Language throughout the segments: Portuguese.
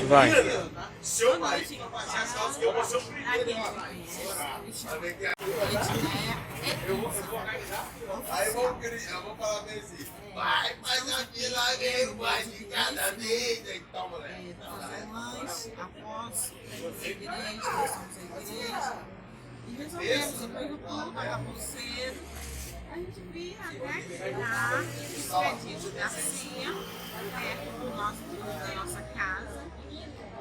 Vai. Boa noite, eu vou ser o primeiro. Aí eu vou falar bem assim, vai, faz aquilo ali, vai de cada vez, então, moleque. Fazer lanche, após, temos a igreja, nós somos a igreja. E resolvemos, depois do culto, acabou cedo, a gente vinha até criar Expedito Garcia, perto da nossa casa,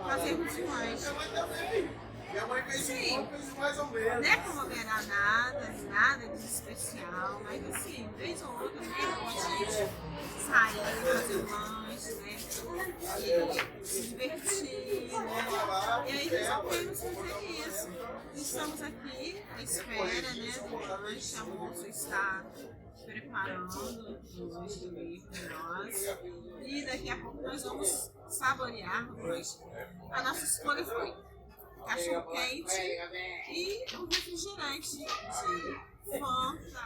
fazermos um lanche. Minha mãe fez mais ou menos. Não é comemorar nada de especial, mas assim, vez ou outra, né, a gente sair, fazer um lanche, né, e se divertir, né, e aí resolvemos fazer isso. Estamos aqui à espera, né, do lanche, a moça está preparando o lanche do meio para nós, e daqui a pouco nós vamos saborear o lanche. A nossa escolha foi cachorro quente e um refrigerante de Fanta,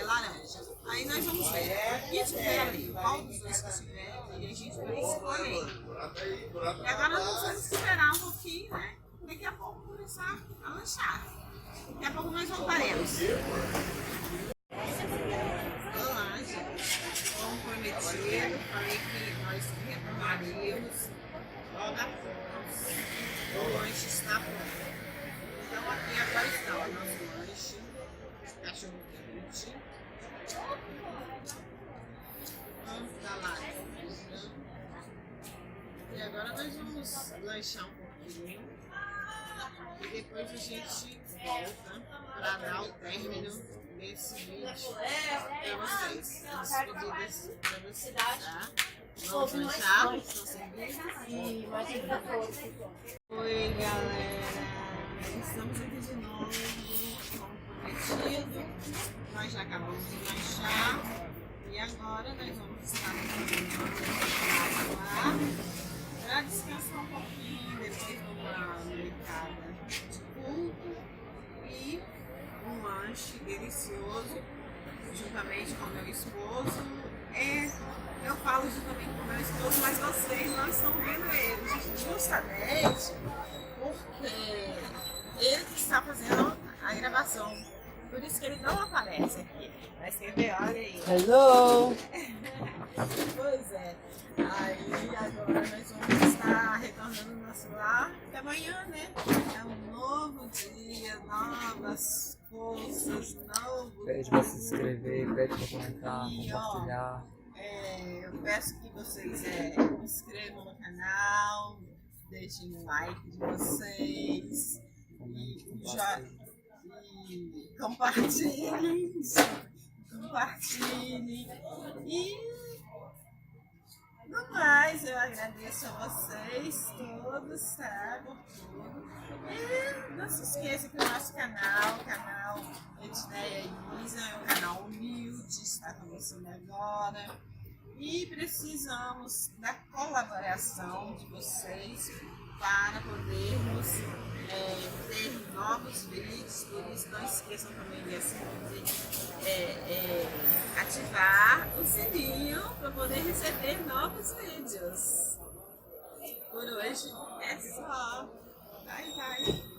laranja. Aí nós vamos ver o que tiver ali, qual dos dois que tiver, e a gente vai escolher. E agora nós vamos esperar um pouquinho, né? Daqui a pouco começar a lanchar. Daqui a pouco nós voltaremos. Olá, gente. Como prometido, falei que nós retornaríamos logo após o lanche está pronto. Então aqui agora está o nosso lanche, cachorro quente, da laranja. E agora nós vamos lanchar um pouquinho e depois a gente volta para dar o término desse vídeo para vocês, as despedidas para vocês, tá? Vamos lanchar, estão servindo? Oi, galera, estamos aqui de novo, como prometido, nós já acabamos de lanchar e agora nós vamos estar para descansar um pouquinho, depois de uma noitada de culto e um lanche delicioso juntamente com meu esposo. Eu falo juntamente com meu esposo, mas vocês não estão vendo ele justamente porque ele que está fazendo a gravação, por isso que ele não aparece aqui. Vai escrever, olha aí. Hello! Pois é. Aí agora nós vamos estar retornando no nosso lar. Até amanhã, né? É um novo dia, novas forças, novo. Pede pra se inscrever, pede pra comentar, e, compartilhar. Eu peço que vocês se inscrevam no canal, deixem o like de vocês e compartilhem. E no mais, eu agradeço a vocês todos, tá? Por tudo. E não se esqueça que o nosso canal, o canal Edneia e Isa, é um canal humilde, está começando agora. E precisamos da colaboração de vocês para podermos ter novos vídeos. Por isso, não esqueçam também de ativar o sininho para poder receber novos vídeos. Por hoje é só. Bye, bye.